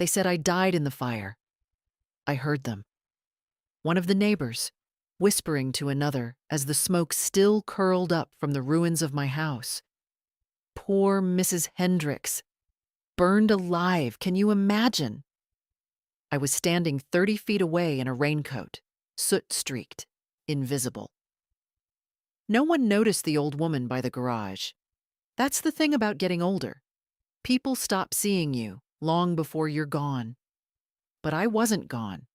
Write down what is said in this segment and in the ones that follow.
They said I died in the fire. I heard them. One of the neighbors, whispering to another as the smoke still curled up from the ruins of my house. Poor Mrs. Hendricks. Burned alive, can you imagine? I was standing 30 feet away in a raincoat, soot-streaked, invisible. No one noticed the old woman by the garage. That's the thing about getting older. People stop seeing you long before you're gone. But I wasn't gone.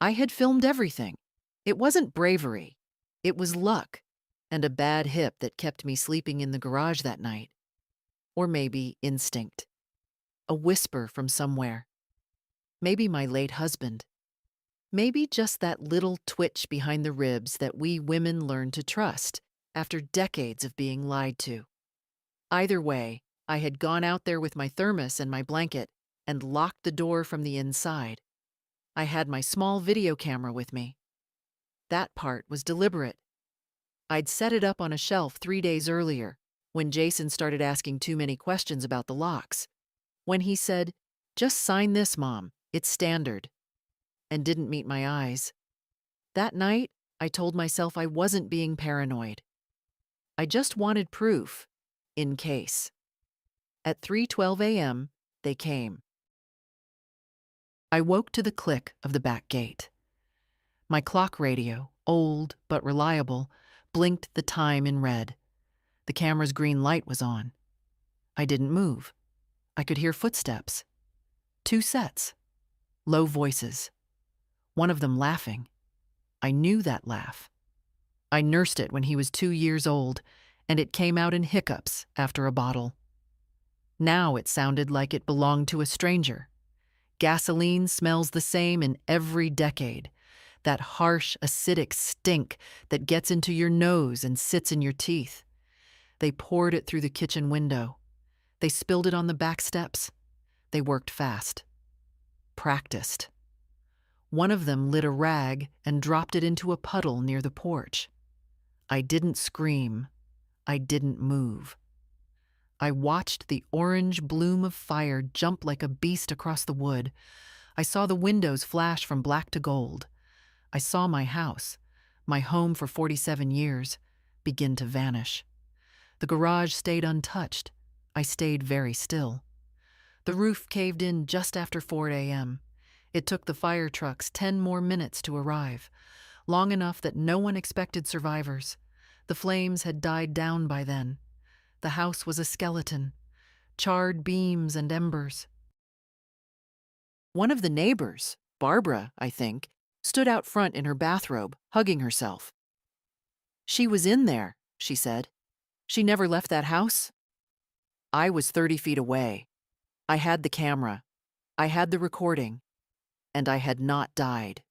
I had filmed everything. It wasn't bravery. It was luck and a bad hip that kept me sleeping in the garage that night. Or maybe instinct. A whisper from somewhere. Maybe my late husband. Maybe just that little twitch behind the ribs that we women learn to trust after decades of being lied to. Either way, I had gone out there with my thermos and my blanket and locked the door from the inside. I had my small video camera with me. That part was deliberate. I'd set it up on a shelf 3 days earlier when Jason started asking too many questions about the locks. When he said, "Just sign this, Mom, it's standard," and didn't meet my eyes. That night, I told myself I wasn't being paranoid. I just wanted proof, in case. At 3:12 a.m., they came. I woke to the click of the back gate. My clock radio, old but reliable, blinked the time in red. The camera's green light was on. I didn't move. I could hear footsteps. 2 sets. Low voices. One of them laughing. I knew that laugh. I nursed it when he was 2 years old, and it came out in hiccups after a bottle. Now it sounded like it belonged to a stranger. Gasoline smells the same in every decade. That harsh, acidic stink that gets into your nose and sits in your teeth. They poured it through the kitchen window. They spilled it on the back steps. They worked fast. Practiced. One of them lit a rag and dropped it into a puddle near the porch. I didn't scream. I didn't move. I watched the orange bloom of fire jump like a beast across the wood. I saw the windows flash from black to gold. I saw my house, my home for 47 years, begin to vanish. The garage stayed untouched. I stayed very still. The roof caved in just after 4 a.m. It took the fire trucks 10 more minutes to arrive, long enough that no one expected survivors. The flames had died down by then. The house was a skeleton, charred beams and embers. One of the neighbors, Barbara, I think, stood out front in her bathrobe, hugging herself. "She was in there," she said. "She never left that house." I was 30 feet away. I had the camera. I had the recording. And I had not died.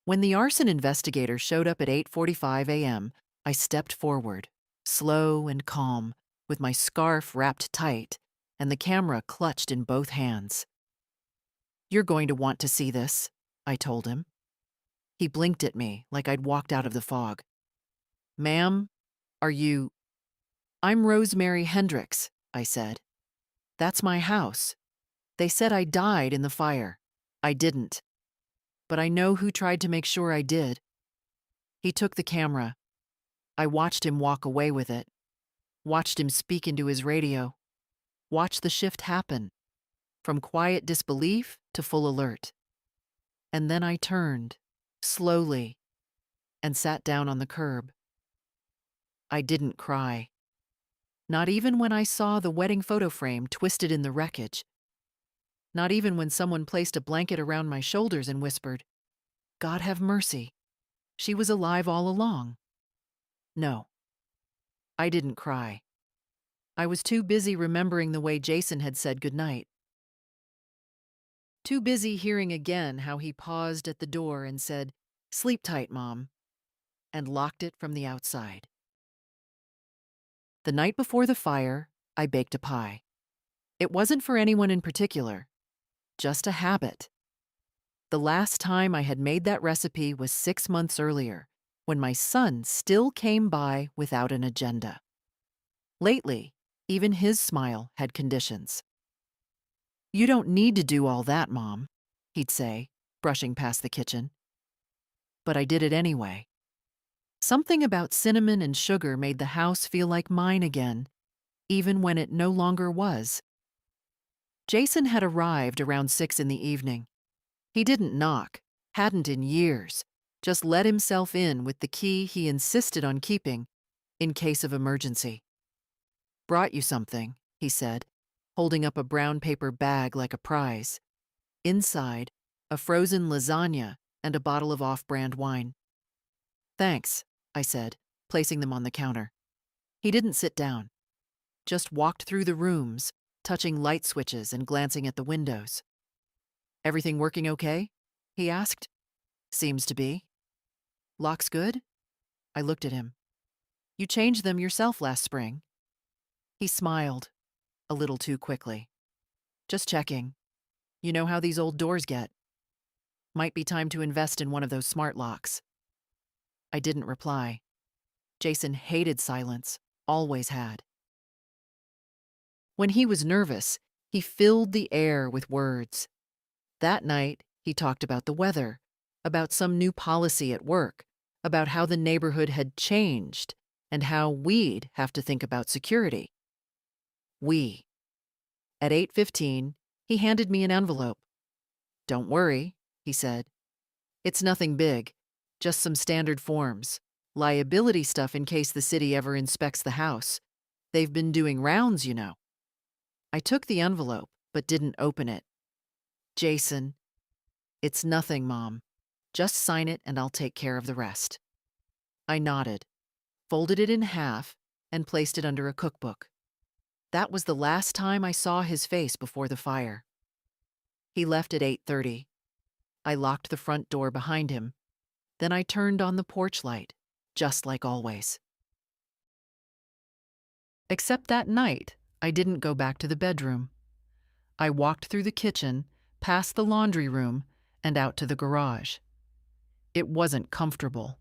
When the arson investigator showed up at 8:45 a.m., I stepped forward, slow and calm, with my scarf wrapped tight and the camera clutched in both hands. "You're going to want to see this," I told him. He blinked at me like I'd walked out of the fog. "Ma'am, are you—" "I'm Rosemary Hendricks," I said. "That's my house. They said I died in the fire. I didn't. But I know who tried to make sure I did." He took the camera. I watched him walk away with it. Watched him speak into his radio. Watched the shift happen, from quiet disbelief to full alert. And then I turned, slowly, and sat down on the curb. I didn't cry. Not even when I saw the wedding photo frame twisted in the wreckage. Not even when someone placed a blanket around my shoulders and whispered, "God have mercy. She was alive all along." No, I didn't cry. I was too busy remembering the way Jason had said goodnight. Too busy hearing again how he paused at the door and said, "Sleep tight, Mom," and locked it from the outside. The night before the fire, I baked a pie. It wasn't for anyone in particular, just a habit. The last time I had made that recipe was 6 months earlier, when my son still came by without an agenda. Lately, even his smile had conditions. "You don't need to do all that, Mom," he'd say, brushing past the kitchen. But I did it anyway. Something about cinnamon and sugar made the house feel like mine again, even when it no longer was. Jason had arrived around 6 in the evening. He didn't knock, hadn't in years, just let himself in with the key he insisted on keeping in case of emergency. "Brought you something," he said, holding up a brown paper bag like a prize. Inside, a frozen lasagna and a bottle of off-brand wine. "Thanks," I said, placing them on the counter. He didn't sit down, just walked through the rooms, touching light switches and glancing at the windows. "Everything working okay?" he asked. "Seems to be." "Locks good?" I looked at him. "You changed them yourself last spring." He smiled, a little too quickly. "Just checking. You know how these old doors get. Might be time to invest in one of those smart locks." I didn't reply. Jason hated silence, always had. When he was nervous, he filled the air with words. That night, he talked about the weather, about some new policy at work, about how the neighborhood had changed, and how we'd have to think about security. We. At 8:15, he handed me an envelope. "Don't worry," he said. "It's nothing big, just some standard forms. Liability stuff in case the city ever inspects the house. They've been doing rounds, you know." I took the envelope, but didn't open it. "Jason, it's nothing, Mom. Just sign it and I'll take care of the rest." I nodded, folded it in half, and placed it under a cookbook. That was the last time I saw his face before the fire. He left at 8:30. I locked the front door behind him. Then I turned on the porch light, just like always. Except that night, I didn't go back to the bedroom. I walked through the kitchen, past the laundry room, and out to the garage. It wasn't comfortable.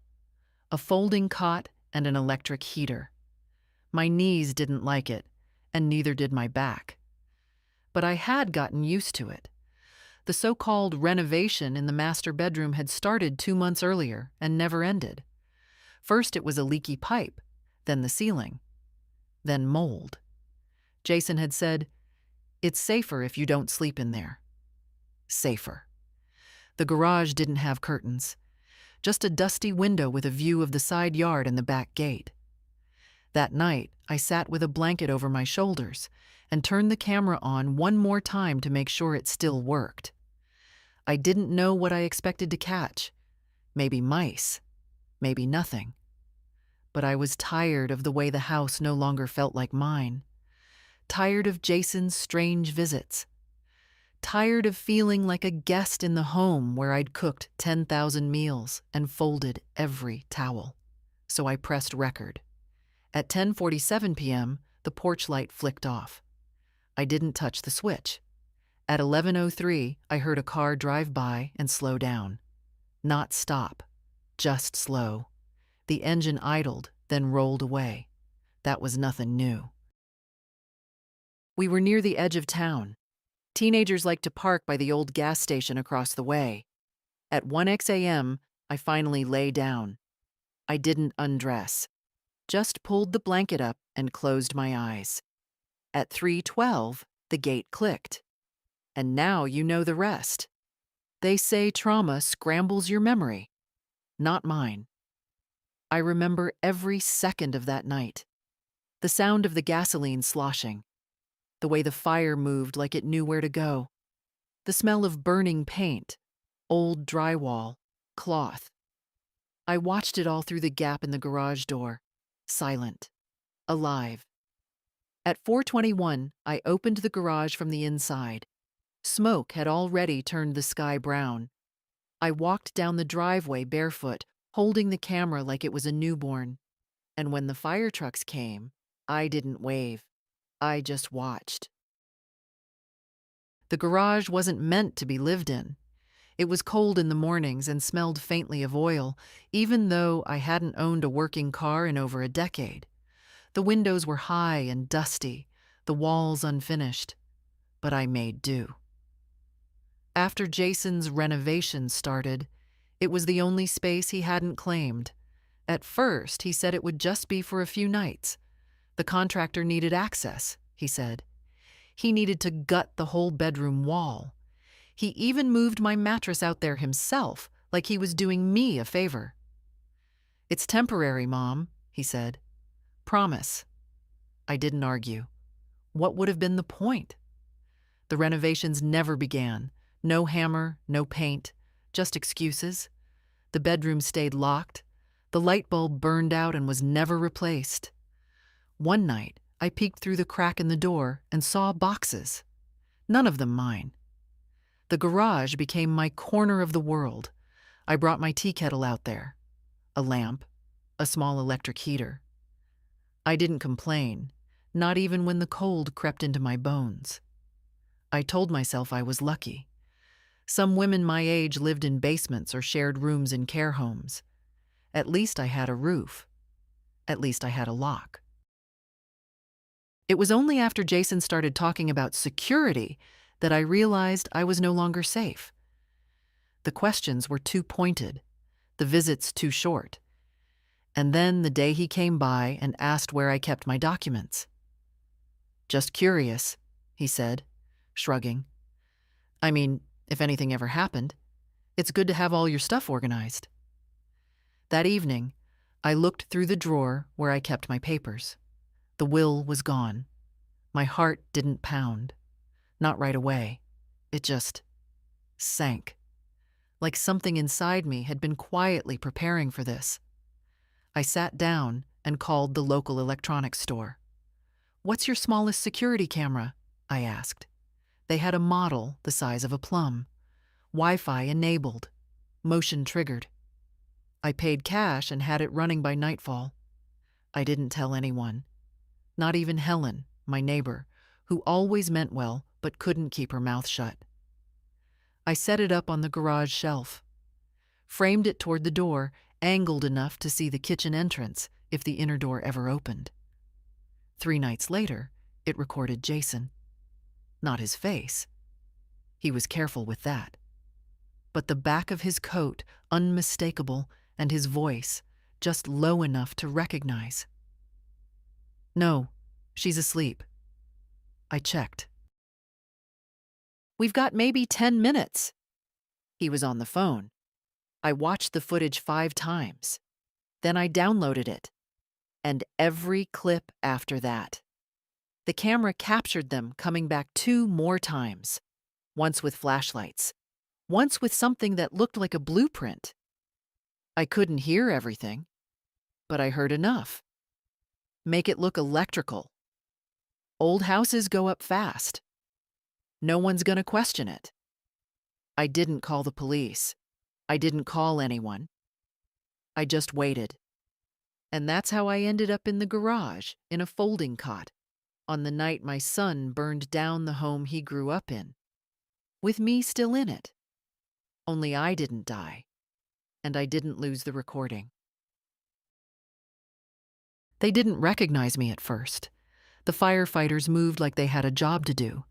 A folding cot and an electric heater. My knees didn't like it, and neither did my back. But I had gotten used to it. The so-called renovation in the master bedroom had started 2 months earlier and never ended. First it was a leaky pipe, then the ceiling, then mold. Jason had said, "It's safer if you don't sleep in there." Safer. The garage didn't have curtains, just a dusty window with a view of the side yard and the back gate. That night, I sat with a blanket over my shoulders and turned the camera on one more time to make sure it still worked. I didn't know what I expected to catch. Maybe mice, maybe nothing. But I was tired of the way the house no longer felt like mine. Tired of Jason's strange visits. Tired of feeling like a guest in the home where I'd cooked 10,000 meals and folded every towel. So I pressed record. At 10:47 p.m., the porch light flicked off. I didn't touch the switch. At 11:03, I heard a car drive by and slow down. Not stop, just slow. The engine idled, then rolled away. That was nothing new. We were near the edge of town. Teenagers liked to park by the old gas station across the way. At 1 a.m., I finally lay down. I didn't undress, just pulled the blanket up and closed my eyes. At 3:12, the gate clicked. And now you know the rest. They say trauma scrambles your memory. Not mine. I remember every second of that night. The sound of the gasoline sloshing. The way the fire moved like it knew where to go. The smell of burning paint, old drywall, cloth. I watched it all through the gap in the garage door, silent, alive. At 4:21, I opened the garage from the inside. Smoke had already turned the sky brown. I walked down the driveway barefoot, holding the camera like it was a newborn. And when the fire trucks came, I didn't wave. I just watched. The garage wasn't meant to be lived in. It was cold in the mornings and smelled faintly of oil, even though I hadn't owned a working car in over a decade. The windows were high and dusty, the walls unfinished. But I made do. After Jason's renovation started, it was the only space he hadn't claimed. At first, he said it would just be for a few nights. The contractor needed access, he said. He needed to gut the whole bedroom wall. He even moved my mattress out there himself, like he was doing me a favor. "It's temporary, Mom," he said. "Promise." I didn't argue. What would have been the point? The renovations never began. No hammer, no paint, just excuses. The bedroom stayed locked. The light bulb burned out and was never replaced. One night, I peeked through the crack in the door and saw boxes. None of them mine. The garage became my corner of the world. I brought my tea kettle out there. A lamp, a small electric heater. I didn't complain, not even when the cold crept into my bones. I told myself I was lucky. Some women my age lived in basements or shared rooms in care homes. At least I had a roof. At least I had a lock. It was only after Jason started talking about security that I realized I was no longer safe. The questions were too pointed, the visits too short. And then the day he came by and asked where I kept my documents. "Just curious," he said, shrugging. "I mean, if anything ever happened, it's good to have all your stuff organized." That evening, I looked through the drawer where I kept my papers. The will was gone. My heart didn't pound. Not right away. It just sank. Like something inside me had been quietly preparing for this. I sat down and called the local electronics store. "What's your smallest security camera?" I asked. They had a model the size of a plum. Wi-Fi enabled. Motion triggered. I paid cash and had it running by nightfall. I didn't tell anyone. Not even Helen, my neighbor, who always meant well but couldn't keep her mouth shut. I set it up on the garage shelf. Framed it toward the door, angled enough to see the kitchen entrance if the inner door ever opened. 3 nights later, it recorded Jason. Not his face. He was careful with that. But the back of his coat, unmistakable, and his voice, just low enough to recognize. "No, she's asleep." I checked. "We've got maybe 10 minutes." He was on the phone. I watched the footage 5 times. Then I downloaded it. And every clip after that. The camera captured them coming back 2 more times. Once with flashlights. Once with something that looked like a blueprint. I couldn't hear everything, but I heard enough. Make it look electrical. Old houses go up fast. No one's gonna question it. I didn't call the police. I didn't call anyone. I just waited. And that's how I ended up in the garage, in a folding cot, on the night my son burned down the home he grew up in, with me still in it. Only I didn't die, and I didn't lose the recording. They didn't recognize me at first. The firefighters moved like they had a job to do,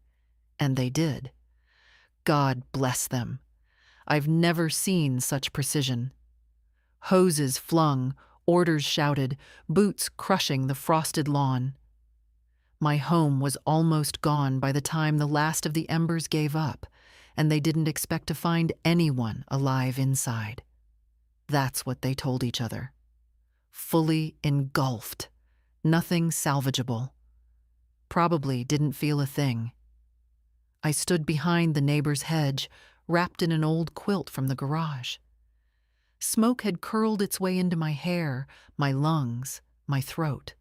and they did. God bless them. I've never seen such precision. Hoses flung, orders shouted, boots crushing the frosted lawn. My home was almost gone by the time the last of the embers gave up, and they didn't expect to find anyone alive inside. That's what they told each other. Fully engulfed. Nothing salvageable. Probably didn't feel a thing. I stood behind the neighbor's hedge, wrapped in an old quilt from the garage. Smoke had curled its way into my hair, my lungs, my throat.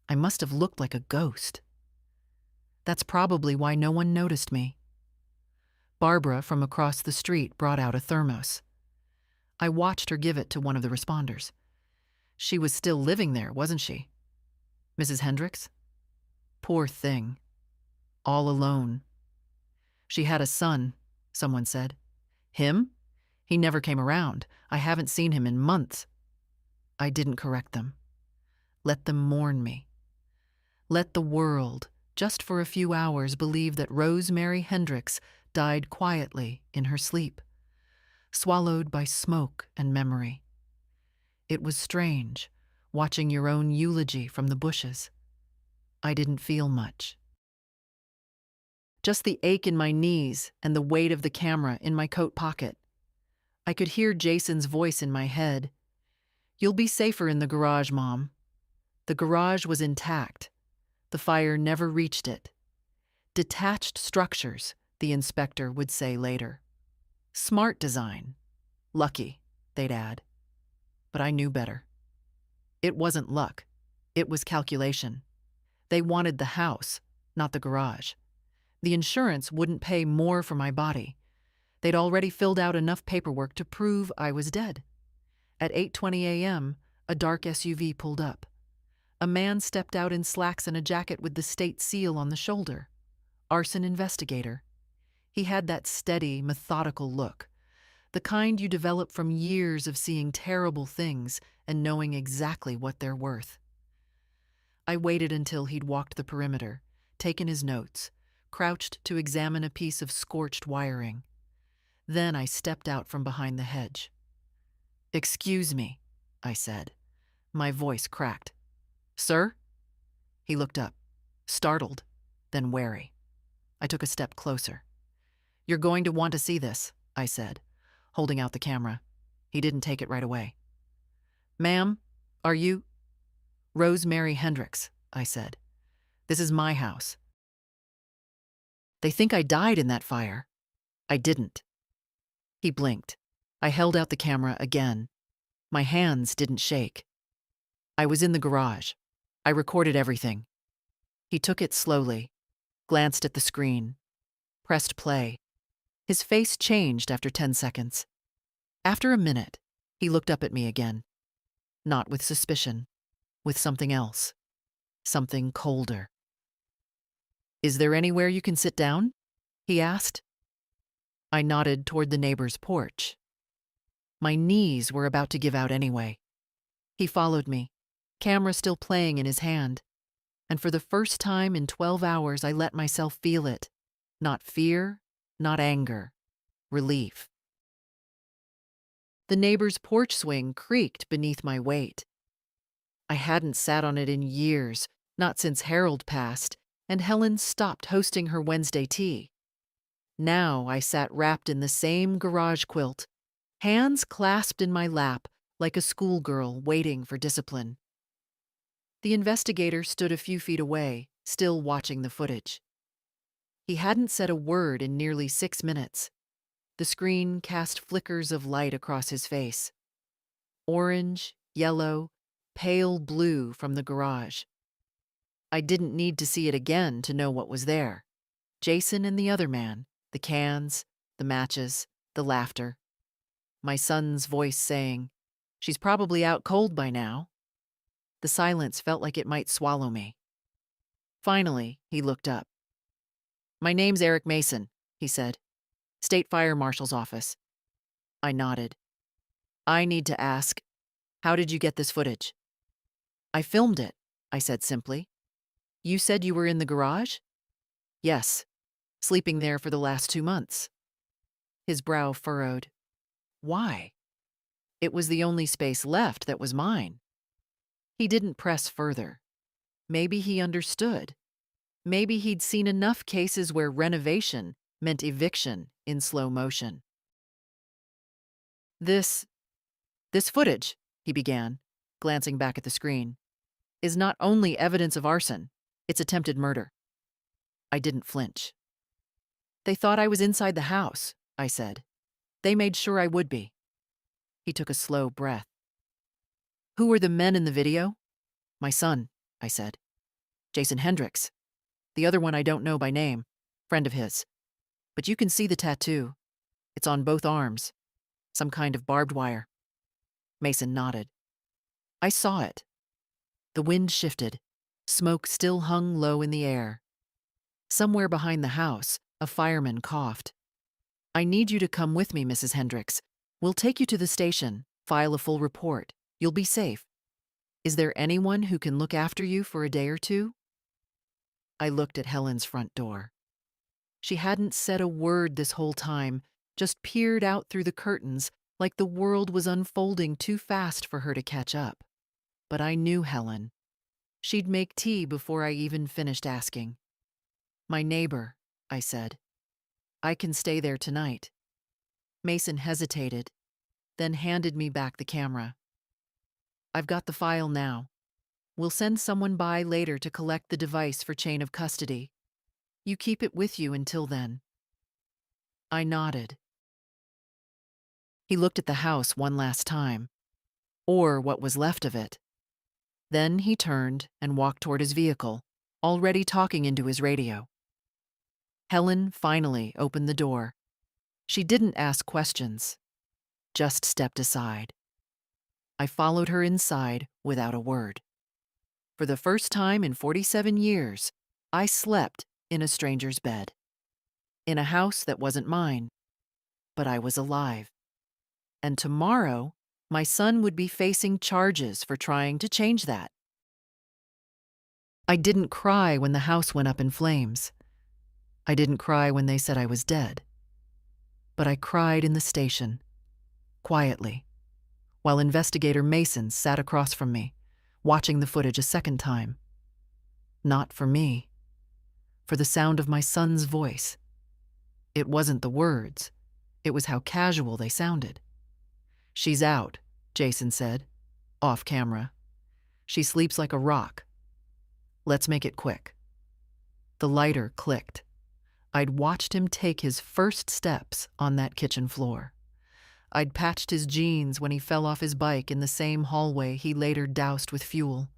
I must have looked like a ghost. That's probably why no one noticed me. Barbara from across the street brought out a thermos. I watched her give it to one of the responders. She was still living there, wasn't she? Mrs. Hendricks? Poor thing. All alone. She had a son, someone said. Him? He never came around. I haven't seen him in months. I didn't correct them. Let them mourn me. Let the world, just for a few hours, believe that Rosemary Hendricks died quietly in her sleep, swallowed by smoke and memory. It was strange, watching your own eulogy from the bushes. I didn't feel much. Just the ache in my knees and the weight of the camera in my coat pocket. I could hear Jason's voice in my head. "You'll be safer in the garage, Mom." The garage was intact. The fire never reached it. Detached structures, the inspector would say later. Smart design. Lucky, they'd add. But I knew better. It wasn't luck. It was calculation. They wanted the house, not the garage. The insurance wouldn't pay more for my body. They'd already filled out enough paperwork to prove I was dead. At 8:20 a.m., a dark SUV pulled up. A man stepped out in slacks and a jacket with the state seal on the shoulder. Arson investigator. He had that steady, methodical look, the kind you develop from years of seeing terrible things and knowing exactly what they're worth. I waited until he'd walked the perimeter, taken his notes, crouched to examine a piece of scorched wiring. Then I stepped out from behind the hedge. "Excuse me," I said. My voice cracked. "Sir?" He looked up, startled, then wary. I took a step closer. "You're going to want to see this," I said, holding out the camera. He didn't take it right away. "Ma'am, are you—" "Rosemary Hendricks," I said. "This is my house." "They think I died in that fire." "I didn't." He blinked. I held out the camera again. My hands didn't shake. "I was in the garage. I recorded everything." He took it slowly, glanced at the screen, pressed play. His face changed after 10 seconds. After a minute, he looked up at me again. Not with suspicion, with something else. Something colder. "Is there anywhere you can sit down?" he asked. I nodded toward the neighbor's porch. My knees were about to give out anyway. He followed me, camera still playing in his hand. And for the first time in 12 hours, I let myself feel it. Not fear, not anger. Relief. The neighbor's porch swing creaked beneath my weight. I hadn't sat on it in years, not since Harold passed, and Helen stopped hosting her Wednesday tea. Now I sat wrapped in the same garage quilt, hands clasped in my lap like a schoolgirl waiting for discipline. The investigator stood a few feet away, still watching the footage. He hadn't said a word in nearly 6 minutes. The screen cast flickers of light across his face. Orange, yellow, pale blue from the garage. I didn't need to see it again to know what was there. Jason and the other man, the cans, the matches, the laughter. My son's voice saying, "She's probably out cold by now." The silence felt like it might swallow me. Finally, he looked up. "My name's Eric Mason," he said. "State Fire Marshal's office." I nodded. "I need to ask, how did you get this footage?" "I filmed it," I said simply. "You said you were in the garage?" "Yes, sleeping there for the last 2 months." His brow furrowed. "Why?" "It was the only space left that was mine." He didn't press further. Maybe he understood. Maybe he'd seen enough cases where renovation meant eviction in slow motion. This footage," he began, glancing back at the screen, "is not only evidence of arson, it's attempted murder." I didn't flinch. "They thought I was inside the house," I said. "They made sure I would be." He took a slow breath. "Who were the men in the video?" "My son," I said. "Jason Hendricks. The other one I don't know by name. Friend of his. But you can see the tattoo. It's on both arms. Some kind of barbed wire." Mason nodded. I saw it. The wind shifted. Smoke still hung low in the air. Somewhere behind the house, a fireman coughed. "I need you to come with me, Mrs. Hendricks. We'll take you to the station, file a full report. You'll be safe. Is there anyone who can look after you for a day or two?" I looked at Helen's front door. She hadn't said a word this whole time, just peered out through the curtains like the world was unfolding too fast for her to catch up. But I knew Helen. She'd make tea before I even finished asking. "My neighbor," I said. "I can stay there tonight." Mason hesitated, then handed me back the camera. "I've got the file now. We'll send someone by later to collect the device for chain of custody. You keep it with you until then." I nodded. He looked at the house one last time, or what was left of it. Then he turned and walked toward his vehicle, already talking into his radio. Helen finally opened the door. She didn't ask questions, just stepped aside. I followed her inside without a word. For the first time in 47 years, I slept in a stranger's bed. In a house that wasn't mine, but I was alive. And tomorrow, my son would be facing charges for trying to change that. I didn't cry when the house went up in flames. I didn't cry when they said I was dead. But I cried in the station, quietly, while Investigator Mason sat across from me, watching the footage a second time. Not for me, for the sound of my son's voice. It wasn't the words, it was how casual they sounded. "She's out," Jason said, off camera. "She sleeps like a rock. Let's make it quick." The lighter clicked. I'd watched him take his first steps on that kitchen floor. I'd patched his jeans when he fell off his bike in the same hallway he later doused with fuel.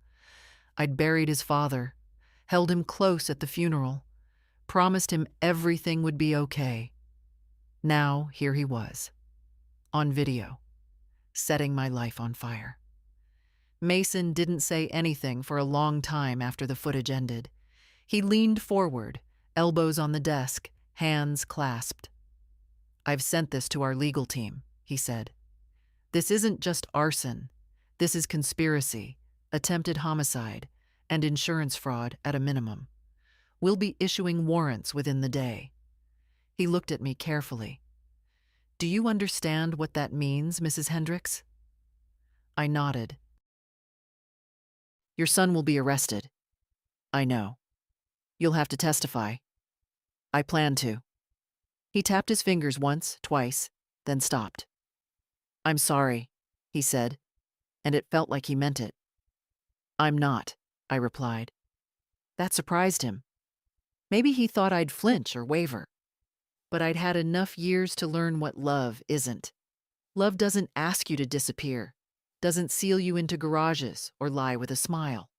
I'd buried his father, held him close at the funeral, promised him everything would be okay. Now here he was, on video, setting my life on fire. Mason didn't say anything for a long time after the footage ended. He leaned forward, elbows on the desk, hands clasped. "I've sent this to our legal team," he said. "This isn't just arson. This is conspiracy, attempted homicide, and insurance fraud at a minimum. We'll be issuing warrants within the day." He looked at me carefully. "Do you understand what that means, Mrs. Hendricks?" I nodded. "Your son will be arrested." "I know. You'll have to testify." "I plan to." He tapped his fingers once, twice, then stopped. "I'm sorry," he said, and it felt like he meant it. "I'm not," I replied. That surprised him. Maybe he thought I'd flinch or waver. But I'd had enough years to learn what love isn't. Love doesn't ask you to disappear, doesn't seal you into garages or lie with a smile.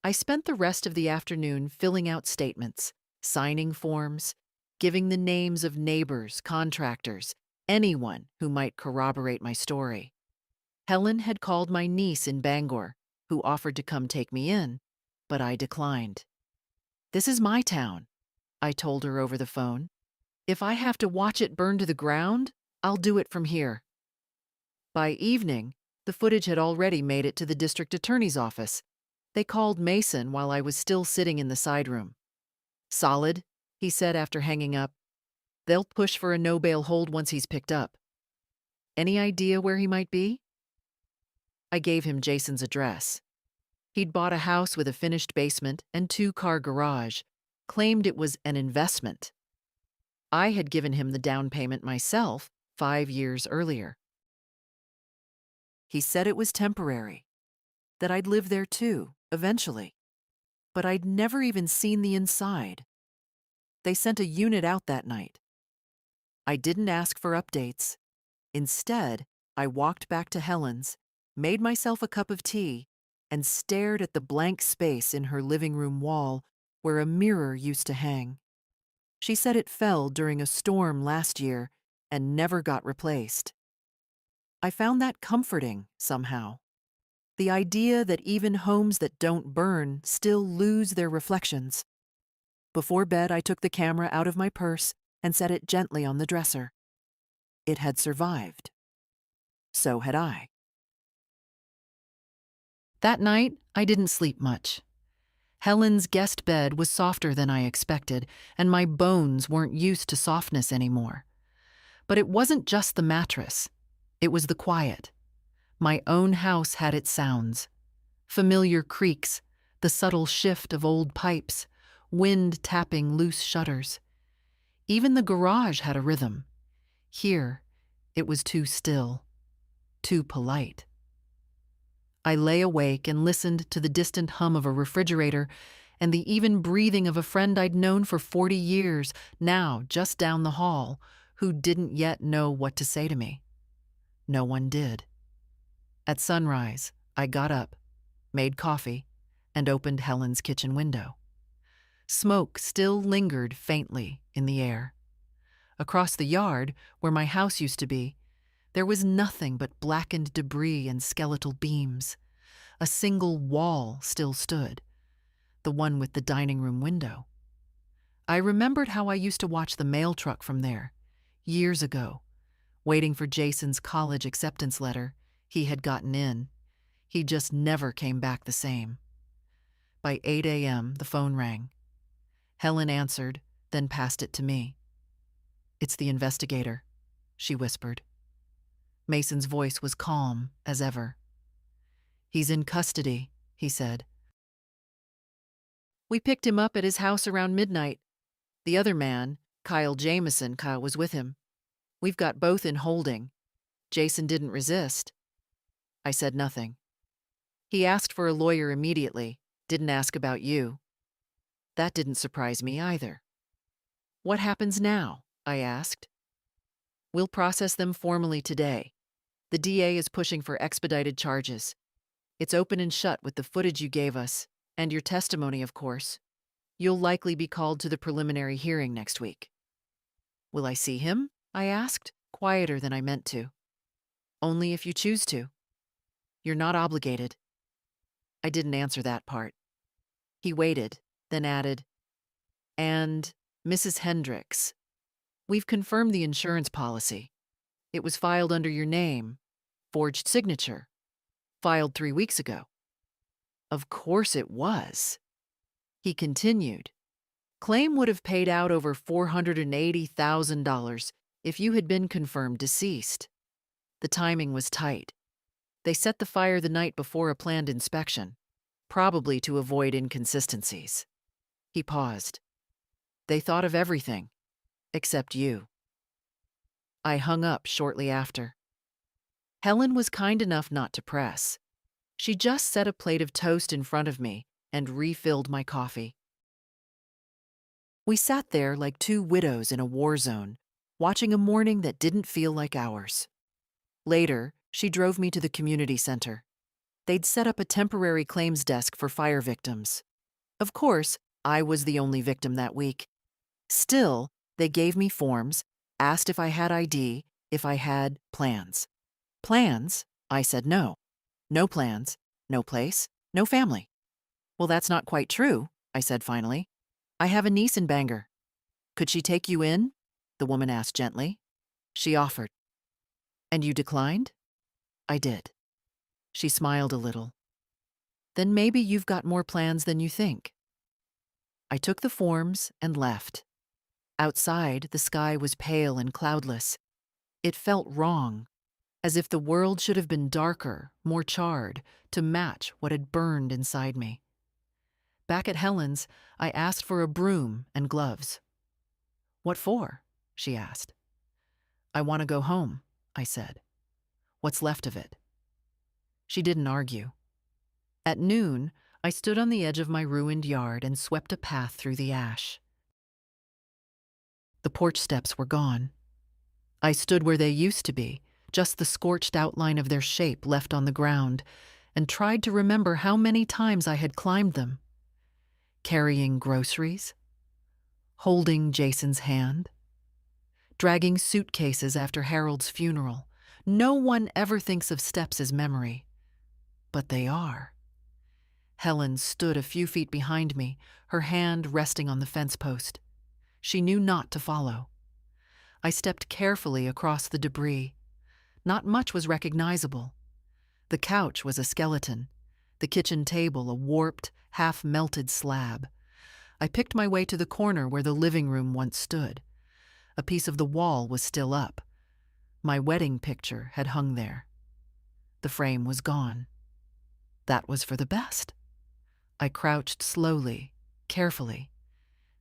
I spent the rest of the afternoon filling out statements, signing forms, giving the names of neighbors, contractors, anyone who might corroborate my story. Helen had called my niece in Bangor, who offered to come take me in, but I declined. "This is my town," I told her over the phone. "If I have to watch it burn to the ground, I'll do it from here." By evening, the footage had already made it to the district attorney's office. They called Mason while I was still sitting in the side room. "Solid," he said after hanging up. "They'll push for a no-bail hold once he's picked up." "Any idea where he might be?" I gave him Jason's address. He'd bought a house with a finished basement and two-car garage, claimed it was an investment. I had given him the down payment myself 5 years earlier. He said it was temporary, that I'd live there too, eventually. But I'd never even seen the inside. They sent a unit out that night. I didn't ask for updates. Instead, I walked back to Helen's, made myself a cup of tea, and stared at the blank space in her living room wall where a mirror used to hang. She said it fell during a storm last year and never got replaced. I found that comforting, somehow. The idea that even homes that don't burn still lose their reflections. Before bed, I took the camera out of my purse and set it gently on the dresser. It had survived. So had I. That night, I didn't sleep much. Helen's guest bed was softer than I expected, and my bones weren't used to softness anymore. But it wasn't just the mattress. It was the quiet. My own house had its sounds. Familiar creaks, the subtle shift of old pipes, wind tapping loose shutters. Even the garage had a rhythm. Here, it was too still, too polite. I lay awake and listened to the distant hum of a refrigerator and the even breathing of a friend I'd known for 40 years, now just down the hall, who didn't yet know what to say to me. No one did. At sunrise, I got up, made coffee, and opened Helen's kitchen window. Smoke still lingered faintly in the air. Across the yard, where my house used to be, there was nothing but blackened debris and skeletal beams. A single wall still stood, the one with the dining room window. I remembered how I used to watch the mail truck from there, years ago, waiting for Jason's college acceptance letter. He had gotten in. He just never came back the same. By 8 a.m., the phone rang. Helen answered, then passed it to me. "It's the investigator," she whispered. Mason's voice was calm as ever. "He's in custody," he said. "We picked him up at his house around midnight. The other man, Kyle Jameson, was with him. We've got both in holding. Jason didn't resist." I said nothing. "He asked for a lawyer immediately, didn't ask about you." That didn't surprise me either. "What happens now?" I asked. "We'll process them formally today. The DA is pushing for expedited charges. It's open and shut with the footage you gave us, and your testimony, of course. You'll likely be called to the preliminary hearing next week." "Will I see him?" I asked, quieter than I meant to. "Only if you choose to. You're not obligated." I didn't answer that part. He waited, then added, "And Mrs. Hendricks, we've confirmed the insurance policy. It was filed under your name, forged signature, filed 3 weeks ago." Of course it was. He continued, "Claim would have paid out over $480,000 if you had been confirmed deceased. The timing was tight. They set the fire the night before a planned inspection, probably to avoid inconsistencies." He paused. "They thought of everything, except you." I hung up shortly after. Helen was kind enough not to press. She just set a plate of toast in front of me and refilled my coffee. We sat there like two widows in a war zone, watching a morning that didn't feel like ours. Later, she drove me to the community center. They'd set up a temporary claims desk for fire victims. Of course, I was the only victim that week. Still, they gave me forms, asked if I had ID, if I had plans. Plans? I said no. No plans, no place, no family. "Well, that's not quite true," I said finally. "I have a niece in Bangor. Could she take you in?" the woman asked gently. She offered. "And you declined?" I did. She smiled a little. "Then maybe you've got more plans than you think." I took the forms and left. Outside, the sky was pale and cloudless. It felt wrong, as if the world should have been darker, more charred, to match what had burned inside me. Back at Helen's, I asked for a broom and gloves. "What for?" she asked. "I want to go home," I said. "What's left of it." She didn't argue. At noon, I stood on the edge of my ruined yard and swept a path through the ash. The porch steps were gone. I stood where they used to be, just the scorched outline of their shape left on the ground, and tried to remember how many times I had climbed them. Carrying groceries, holding Jason's hand, dragging suitcases after Harold's funeral. No one ever thinks of steps as memory, but they are. Helen stood a few feet behind me, her hand resting on the fence post. She knew not to follow. I stepped carefully across the debris. Not much was recognizable. The couch was a skeleton, the kitchen table a warped, half-melted slab. I picked my way to the corner where the living room once stood. A piece of the wall was still up. My wedding picture had hung there. The frame was gone. That was for the best. I crouched slowly, carefully,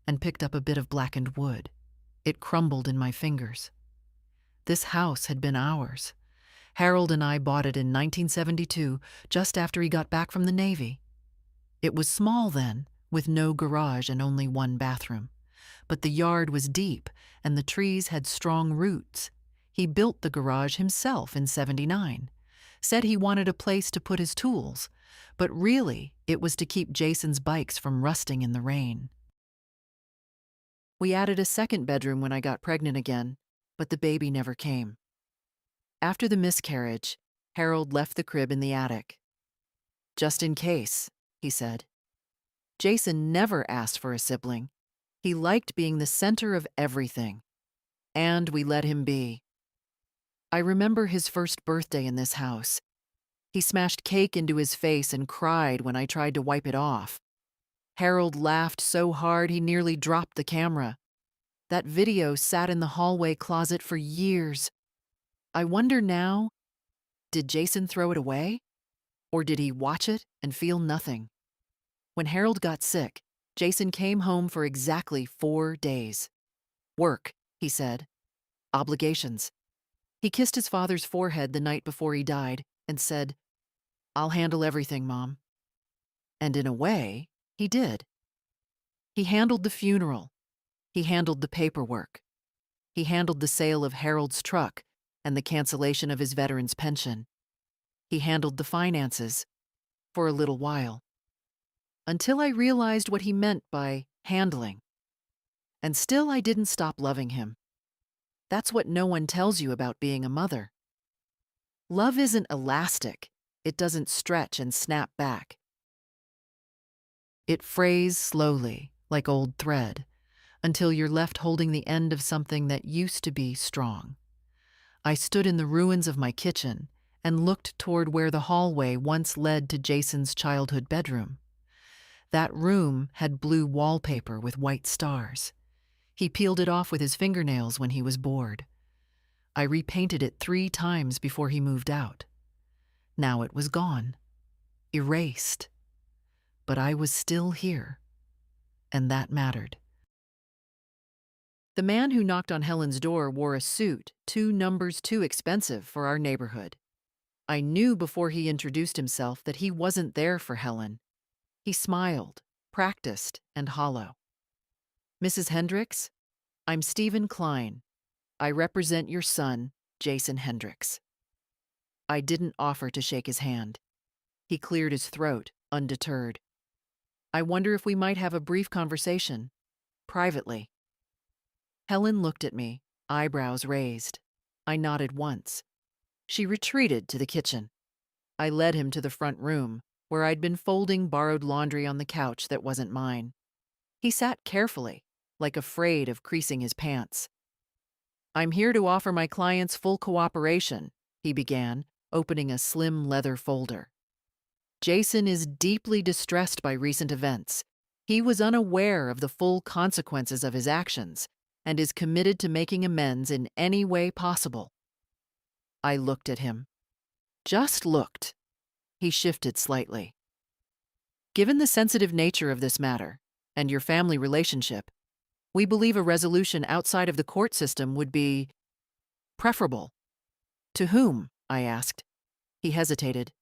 and picked up a bit of blackened wood. It crumbled in my fingers. This house had been ours. Harold and I bought it in 1972, just after he got back from the Navy. It was small then, with no garage and only one bathroom. But the yard was deep, and the trees had strong roots. He built the garage himself in '79. Said he wanted a place to put his tools, but really it was to keep Jason's bikes from rusting in the rain. We added a second bedroom when I got pregnant again, but the baby never came. After the miscarriage, Harold left the crib in the attic. "Just in case," he said. Jason never asked for a sibling. He liked being the center of everything. And we let him be. I remember his first birthday in this house. He smashed cake into his face and cried when I tried to wipe it off. Harold laughed so hard he nearly dropped the camera. That video sat in the hallway closet for years. I wonder now, did Jason throw it away? Or did he watch it and feel nothing? When Harold got sick, Jason came home for exactly 4 days. "Work," he said. "Obligations." He kissed his father's forehead the night before he died and said, "I'll handle everything, Mom." And in a way, he did. He handled the funeral. He handled the paperwork. He handled the sale of Harold's truck and the cancellation of his veteran's pension. He handled the finances for a little while. Until I realized what he meant by handling. And still I didn't stop loving him. That's what no one tells you about being a mother. Love isn't elastic. It doesn't stretch and snap back. It frays slowly, like old thread, until you're left holding the end of something that used to be strong. I stood in the ruins of my kitchen and looked toward where the hallway once led to Jason's childhood bedroom. That room had blue wallpaper with white stars. He peeled it off with his fingernails when he was bored. I repainted it 3 times before he moved out. Now it was gone, erased. But I was still here, and that mattered. The man who knocked on Helen's door wore a suit 2 numbers too expensive for our neighborhood. I knew before he introduced himself that he wasn't there for Helen. He smiled, practiced, and hollow. "Mrs. Hendricks, I'm Stephen Klein. I represent your son, Jason Hendricks." I didn't offer to shake his hand. He cleared his throat, undeterred. "I wonder if we might have a brief conversation, privately." Helen looked at me, eyebrows raised. I nodded once. She retreated to the kitchen. I led him to the front room, where I'd been folding borrowed laundry on the couch that wasn't mine. He sat carefully, like afraid of creasing his pants. "I'm here to offer my clients full cooperation," he began, opening a slim leather folder. "Jason is deeply distressed by recent events. He was unaware of the full consequences of his actions and is committed to making amends in any way possible." I looked at him. Just looked. He shifted slightly. "Given the sensitive nature of this matter and your family relationship, we believe a resolution outside of the court system would be preferable." "To whom?" I asked. He hesitated.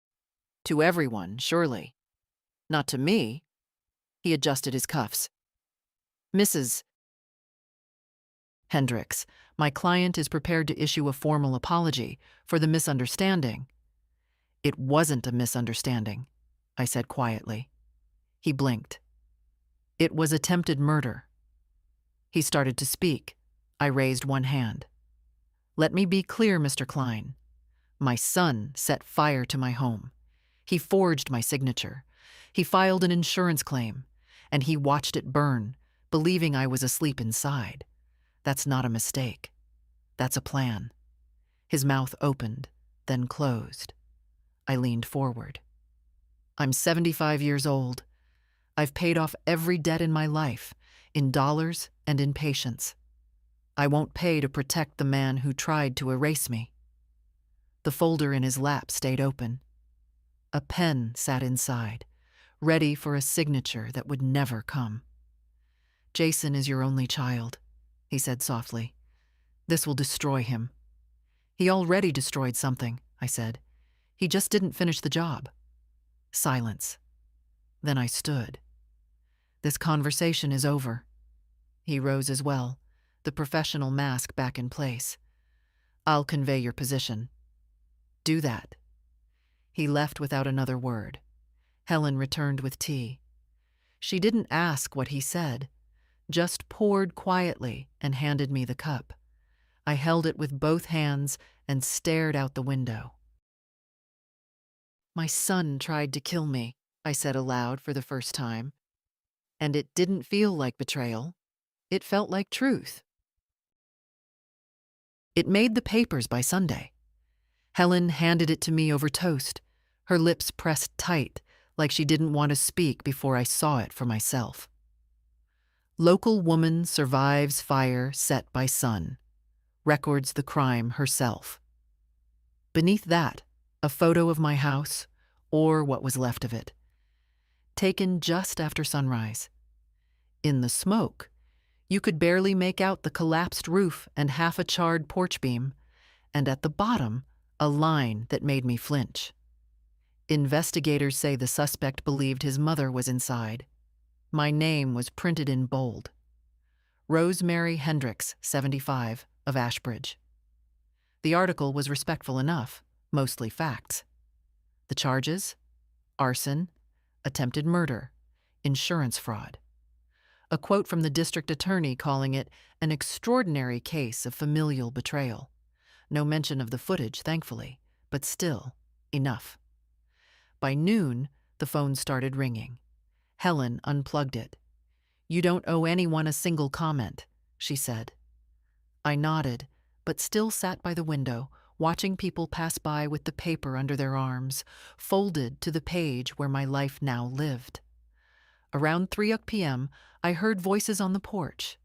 "To everyone, surely." "Not to me." He adjusted his cuffs. "Mrs. Hendricks, my client is prepared to issue a formal apology for the misunderstanding." "It wasn't a misunderstanding," I said quietly. He blinked. "It was attempted murder." He started to speak. I raised one hand. "Let me be clear, Mr. Klein. My son set fire to my home. He forged my signature. He filed an insurance claim, and he watched it burn, believing I was asleep inside. That's not a mistake. That's a plan." His mouth opened, then closed. I leaned forward. "I'm 75 years old. I've paid off every debt in my life, in dollars and in patience. I won't pay to protect the man who tried to erase me. The folder in his lap stayed open. A pen sat inside, ready for a signature that would never come. Jason is your only child, he said softly. This will destroy him. He already destroyed something, I said. He just didn't finish the job. Silence. Then I stood. This conversation is over. He rose as well, the professional mask back in place. I'll convey your position. Do that. He left without another word. Helen returned with tea. She didn't ask what he said, just poured quietly and handed me the cup. I held it with both hands and stared out the window. My son tried to kill me, I said aloud for the first time. And it didn't feel like betrayal. It felt like truth. It made the papers by Sunday. Helen handed it to me over toast, her lips pressed tight, like she didn't want to speak before I saw it for myself. Local woman survives fire set by son. Records the crime herself. Beneath that, a photo of my house, or what was left of it. Taken just after sunrise. In the smoke, you could barely make out the collapsed roof and half a charred porch beam, and at the bottom, a line that made me flinch. Investigators say the suspect believed his mother was inside. My name was printed in bold. Rosemary Hendricks, 75, of Ashbridge. The article was respectful enough, mostly facts. The charges? Arson, attempted murder, insurance fraud. A quote from the district attorney calling it an extraordinary case of familial betrayal. No mention of the footage, thankfully, but still, enough. By noon, the phone started ringing. Helen unplugged it. You don't owe anyone a single comment, she said. I nodded, but still sat by the window, watching people pass by with the paper under their arms, folded to the page where my life now lived. Around 3 p.m., I heard voices on the porch.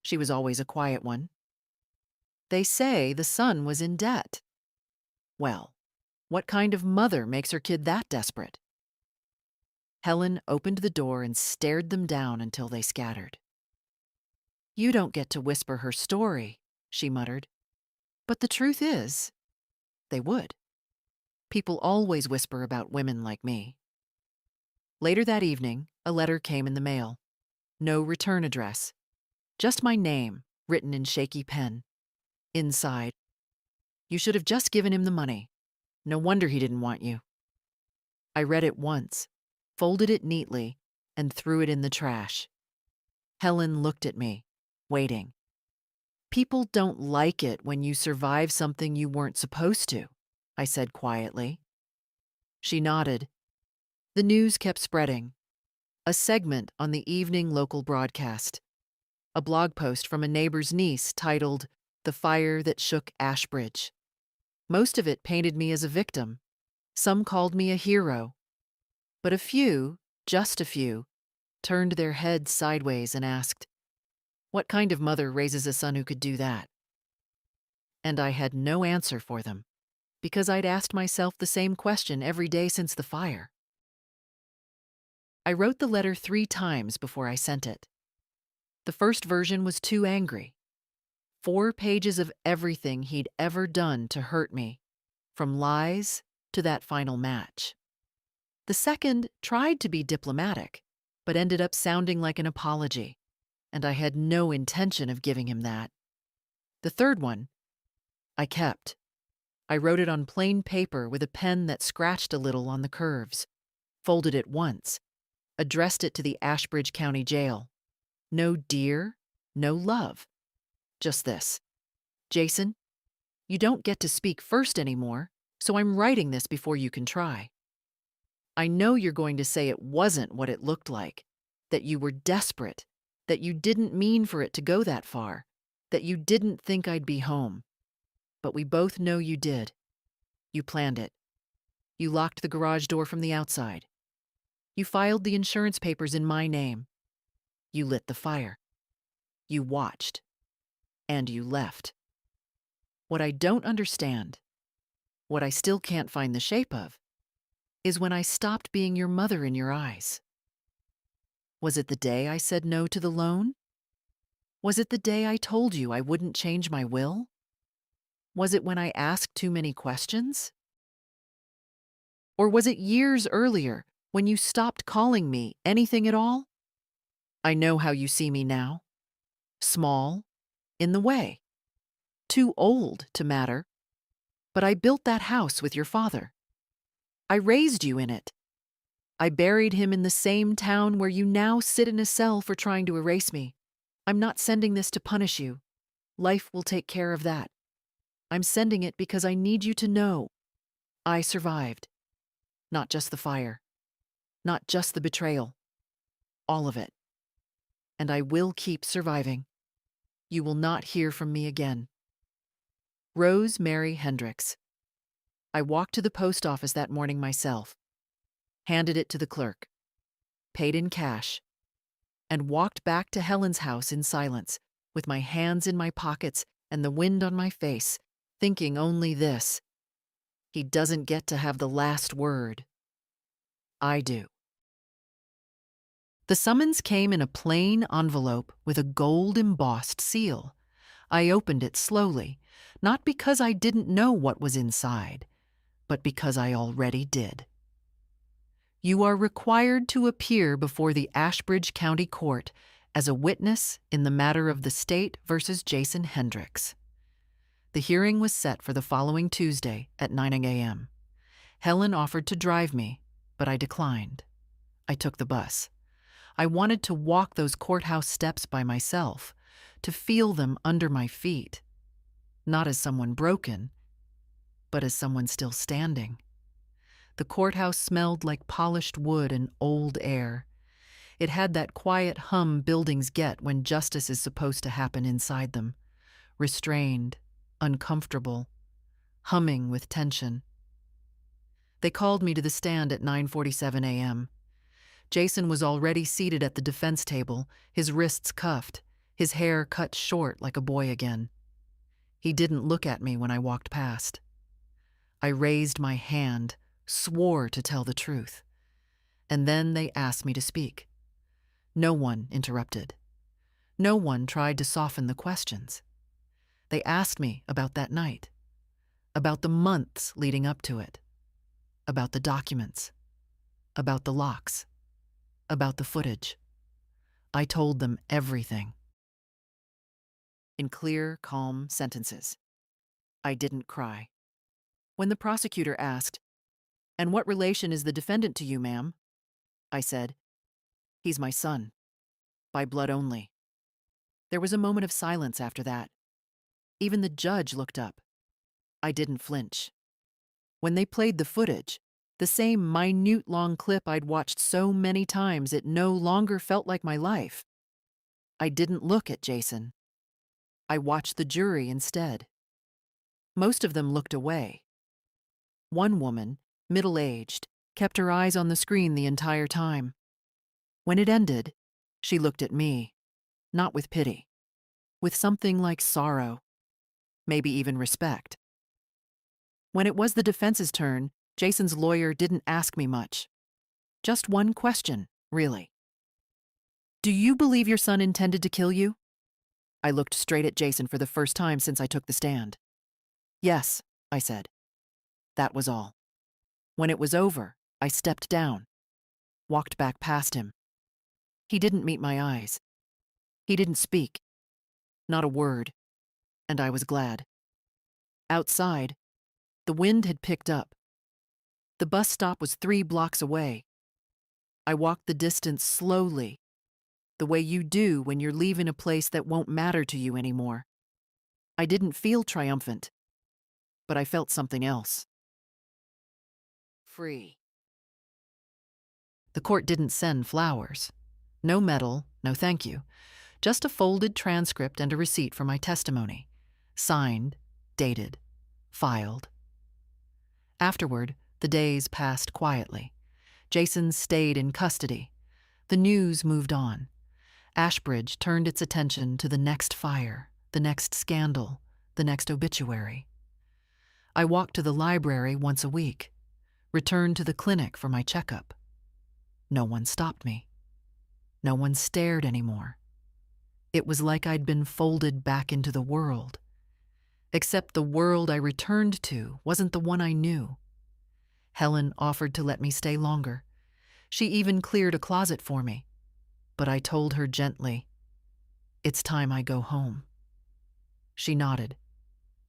She was always a quiet one. They say the son was in debt. Well, what kind of mother makes her kid that desperate? Helen opened the door and stared them down until they scattered. You don't get to whisper her story, she muttered. But the truth is, they would. People always whisper about women like me. Later that evening, a letter came in the mail. No return address. Just my name, written in shaky pen. Inside, you should have just given him the money. No wonder he didn't want you. I read it once, folded it neatly, and threw it in the trash. Helen looked at me, waiting. People don't like it when you survive something you weren't supposed to, I said quietly. She nodded. The news kept spreading. A segment on the evening local broadcast. A blog post from a neighbor's niece titled, "The Fire That Shook Ashbridge." Most of it painted me as a victim. Some called me a hero. But a few, just a few, turned their heads sideways and asked, what kind of mother raises a son who could do that? And I had no answer for them, because I'd asked myself the same question every day since the fire. I wrote the letter 3 times before I sent it. The first version was too angry. 4 pages of everything he'd ever done to hurt me, from lies to that final match. The second tried to be diplomatic, but ended up sounding like an apology, and I had no intention of giving him that. The third one, I kept. I wrote it on plain paper with a pen that scratched a little on the curves, folded it once, addressed it to the Ashbridge County Jail. No dear, no love. Just this. Jason, you don't get to speak first anymore, so I'm writing this before you can try. I know you're going to say it wasn't what it looked like, that you were desperate, that you didn't mean for it to go that far, that you didn't think I'd be home. But we both know you did. You planned it. You locked the garage door from the outside. You filed the insurance papers in my name. You lit the fire. You watched. And you left. What I don't understand, what I still can't find the shape of, is when I stopped being your mother in your eyes. Was it the day I said no to the loan? Was it the day I told you I wouldn't change my will? Was it when I asked too many questions? Or was it years earlier when you stopped calling me anything at all? I know how you see me now. Small, in the way, too old to matter. But I built that house with your father. I raised you in it. I buried him in the same town where you now sit in a cell for trying to erase me. I'm not sending this to punish you. Life will take care of that. I'm sending it because I need you to know I survived. Not just the fire. Not just the betrayal. All of it. And I will keep surviving. You will not hear from me again. Rose Mary Hendricks. I walked to the post office that morning myself, handed it to the clerk, paid in cash, and walked back to Helen's house in silence, with my hands in my pockets and the wind on my face, thinking only this: he doesn't get to have the last word. I do. The summons came in a plain envelope with a gold-embossed seal. I opened it slowly, not because I didn't know what was inside, but because I already did. You are required to appear before the Ashbridge County Court as a witness in the matter of the state versus Jason Hendricks. The hearing was set for the following Tuesday at 9 a.m. Helen offered to drive me, but I declined. I took the bus. I wanted to walk those courthouse steps by myself, to feel them under my feet, not as someone broken, but as someone still standing. The courthouse smelled like polished wood and old air. It had that quiet hum buildings get when justice is supposed to happen inside them, restrained, uncomfortable, humming with tension. They called me to the stand at 9:47 a.m. Jason was already seated at the defense table, his wrists cuffed, his hair cut short like a boy again. He didn't look at me when I walked past. I raised my hand, swore to tell the truth. And then they asked me to speak. No one interrupted. No one tried to soften the questions. They asked me about that night, about the months leading up to it, about the documents, about the locks, about the footage. I told them everything. In clear, calm sentences. I didn't cry. When the prosecutor asked, "And what relation is the defendant to you, ma'am?" I said, "He's my son, by blood only." There was a moment of silence after that. Even the judge looked up. I didn't flinch. When they played the footage, the same minute long clip I'd watched so many times it no longer felt like my life, I didn't look at Jason. I watched the jury instead. Most of them looked away. One woman, middle-aged, kept her eyes on the screen the entire time. When it ended, she looked at me, not with pity, with something like sorrow, maybe even respect. When it was the defense's turn, Jason's lawyer didn't ask me much. Just one question, really. "Do you believe your son intended to kill you?" I looked straight at Jason for the first time since I took the stand. "Yes," I said. That was all. When it was over, I stepped down, walked back past him. He didn't meet my eyes. He didn't speak. Not a word. And I was glad. Outside, the wind had picked up. The bus stop was 3 blocks away. I walked the distance slowly, the way you do when you're leaving a place that won't matter to you anymore. I didn't feel triumphant, but I felt something else. Free. The court didn't send flowers. No medal, no thank you. Just a folded transcript and a receipt for my testimony. Signed, dated, filed. Afterward, the days passed quietly. Jason stayed in custody. The news moved on. Ashbridge turned its attention to the next fire, the next scandal, the next obituary. I walked to the library once a week, returned to the clinic for my checkup. No one stopped me. No one stared anymore. It was like I'd been folded back into the world. Except the world I returned to wasn't the one I knew. Helen offered to let me stay longer. She even cleared a closet for me. But I told her gently, "It's time I go home." She nodded,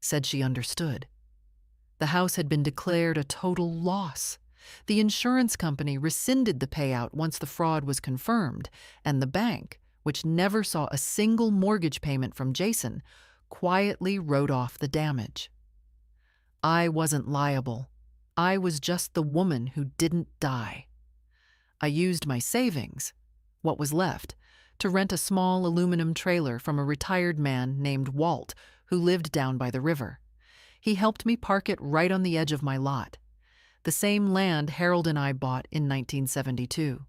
said she understood. The house had been declared a total loss. The insurance company rescinded the payout once the fraud was confirmed, and the bank, which never saw a single mortgage payment from Jason, quietly wrote off the damage. I wasn't liable. I was just the woman who didn't die. I used my savings, what was left, to rent a small aluminum trailer from a retired man named Walt who lived down by the river. He helped me park it right on the edge of my lot, the same land Harold and I bought in 1972.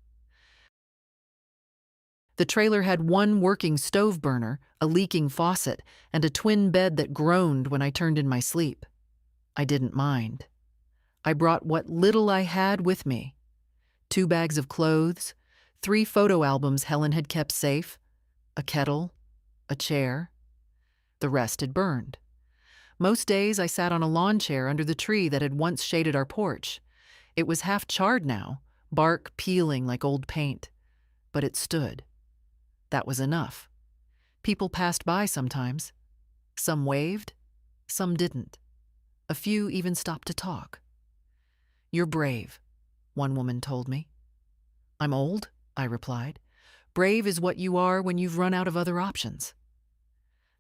The trailer had one working stove burner, a leaking faucet, and a twin bed that groaned when I turned in my sleep. I didn't mind. I brought what little I had with me: 2 bags of clothes, 3 photo albums Helen had kept safe, a kettle, a chair. The rest had burned. Most days I sat on a lawn chair under the tree that had once shaded our porch. It was half charred now, bark peeling like old paint. But it stood. That was enough. People passed by sometimes. Some waved, some didn't. A few even stopped to talk. "You're brave," one woman told me. "I'm old," I replied. "Brave is what you are when you've run out of other options."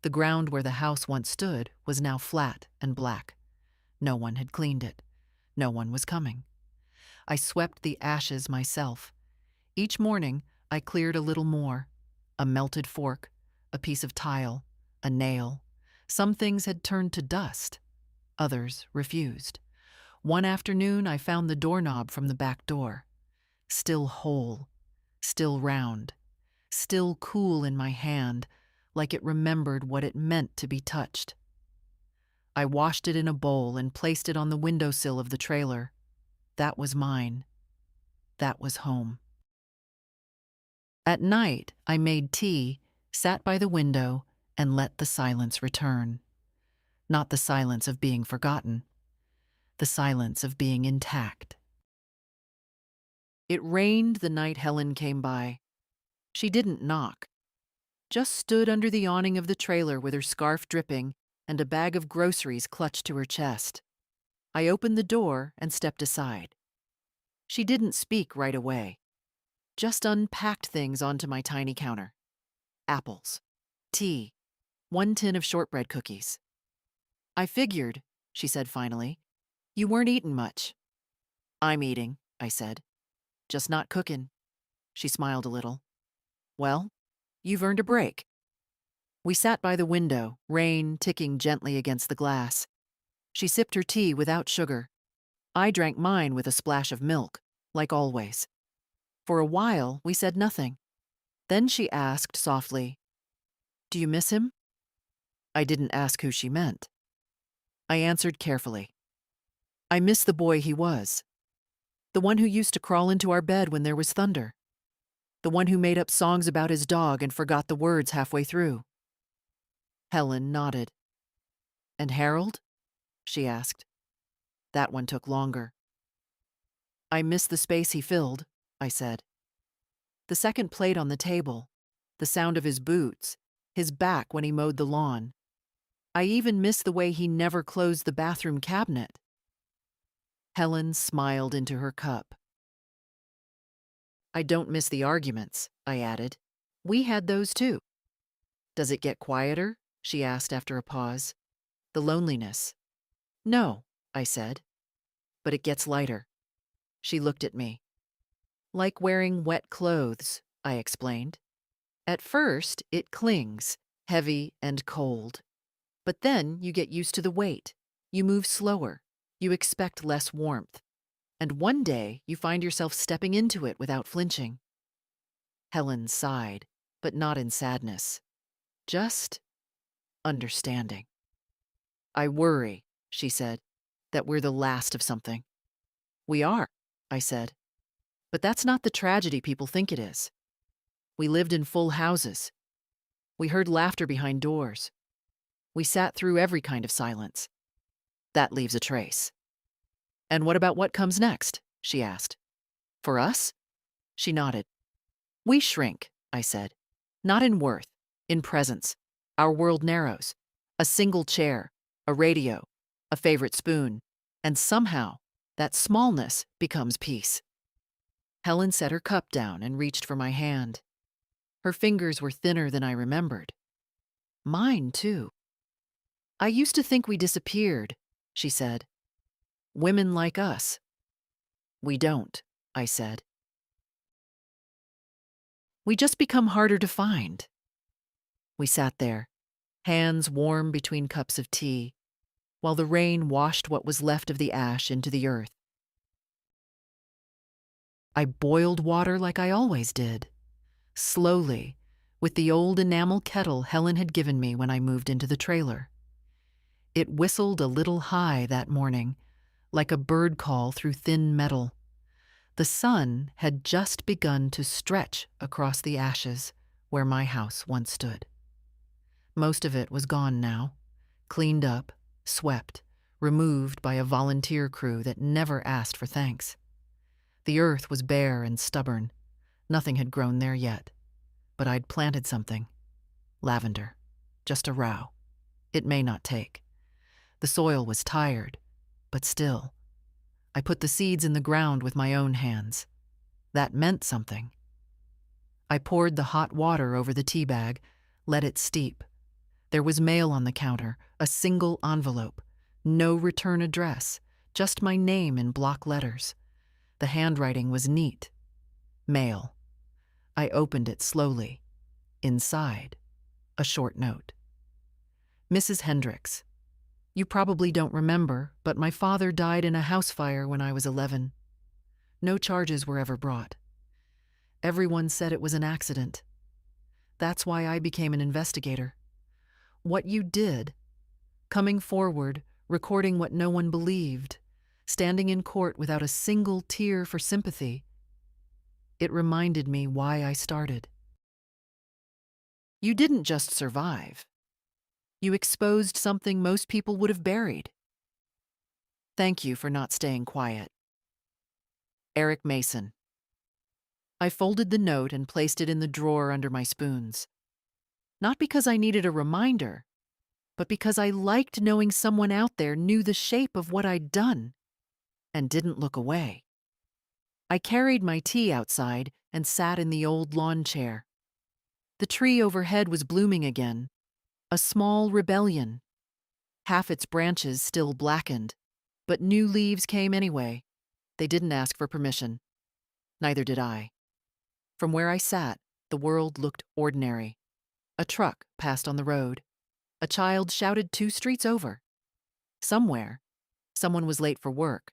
The ground where the house once stood was now flat and black. No one had cleaned it. No one was coming. I swept the ashes myself. Each morning, I cleared a little more: a melted fork, a piece of tile, a nail. Some things had turned to dust. Others refused. One afternoon, I found the doorknob from the back door. Still whole, still round, still cool in my hand, like it remembered what it meant to be touched. I washed it in a bowl and placed it on the windowsill of the trailer. That was mine. That was home. At night, I made tea, sat by the window, and let the silence return. Not the silence of being forgotten, the silence of being intact. It rained the night Helen came by. She didn't knock, just stood under the awning of the trailer with her scarf dripping and a bag of groceries clutched to her chest. I opened the door and stepped aside. She didn't speak right away, just unpacked things onto my tiny counter. Apples, tea, 1 tin of shortbread cookies. "I figured," she said finally, "you weren't eating much." "I'm eating," I said. "Just not cooking." She smiled a little. "Well, you've earned a break." We sat by the window, rain ticking gently against the glass. She sipped her tea without sugar. I drank mine with a splash of milk, like always. For a while, we said nothing. Then she asked softly, "Do you miss him?" I didn't ask who she meant. I answered carefully. "I miss the boy he was. The one who used to crawl into our bed when there was thunder. The one who made up songs about his dog and forgot the words halfway through." Helen nodded. "And Harold?" she asked. That one took longer. "I miss the space he filled," I said. The second plate on the table, the sound of his boots, his back when he mowed the lawn. I even miss the way he never closed the bathroom cabinet. Helen smiled into her cup. "I don't miss the arguments," I added. "We had those too." "Does it get quieter?" she asked after a pause. "The loneliness?" "No," I said. "But it gets lighter." She looked at me. "Like wearing wet clothes," I explained. "At first, it clings, heavy and cold. But then you get used to the weight. You move slower. You expect less warmth. And one day, you find yourself stepping into it without flinching. Helen sighed, but not in sadness, just understanding. I worry, she said, that we're the last of something. We are, I said. But that's not the tragedy people think it is. We lived in full houses. We heard laughter behind doors. We sat through every kind of silence. That leaves a trace. And what about what comes next? She asked. For us? She nodded. We shrink, I said. Not in worth, in presence. Our world narrows. A single chair, a radio, a favorite spoon, and somehow that smallness becomes peace. Helen set her cup down and reached for my hand. Her fingers were thinner than I remembered. Mine, too. I used to think we disappeared, she said. Women like us. We don't, I said. We just become harder to find. We sat there, hands warm between cups of tea, while the rain washed what was left of the ash into the earth. I boiled water like I always did, slowly, with the old enamel kettle Helen had given me when I moved into the trailer. It whistled a little high that morning, like a bird call through thin metal. The sun had just begun to stretch across the ashes where my house once stood. Most of it was gone now, cleaned up, swept, removed by a volunteer crew that never asked for thanks. The earth was bare and stubborn. Nothing had grown there yet. But I'd planted something. Lavender. Just a row. It may not take. The soil was tired, but still. I put the seeds in the ground with my own hands. That meant something. I poured the hot water over the tea bag, let it steep. There was mail on the counter, a single envelope, no return address, just my name in block letters. The handwriting was neat. Mail. I opened it slowly. Inside, a short note. Mrs. Hendricks. You probably don't remember, but my father died in a house fire when I was 11. No charges were ever brought. Everyone said it was an accident. That's why I became an investigator. What you did, coming forward, recording what no one believed, standing in court without a single tear for sympathy, it reminded me why I started. You didn't just survive. You exposed something most people would have buried. Thank you for not staying quiet. Eric Mason. I folded the note and placed it in the drawer under my spoons. Not because I needed a reminder, but because I liked knowing someone out there knew the shape of what I'd done and didn't look away. I carried my tea outside and sat in the old lawn chair. The tree overhead was blooming again, a small rebellion. Half its branches still blackened, but new leaves came anyway. They didn't ask for permission. Neither did I. From where I sat, the world looked ordinary. A truck passed on the road. A child shouted 2 streets over. Somewhere, someone was late for work.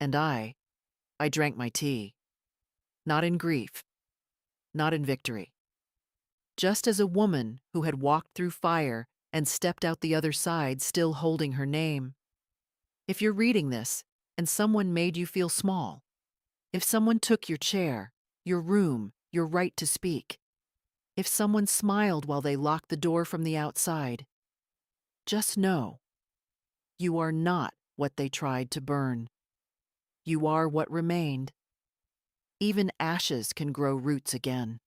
And I drank my tea. Not in grief. Not in victory. Just as a woman who had walked through fire and stepped out the other side still holding her name. If you're reading this and someone made you feel small, if someone took your chair, your room, your right to speak, if someone smiled while they locked the door from the outside, just know, you are not what they tried to burn. You are what remained. Even ashes can grow roots again.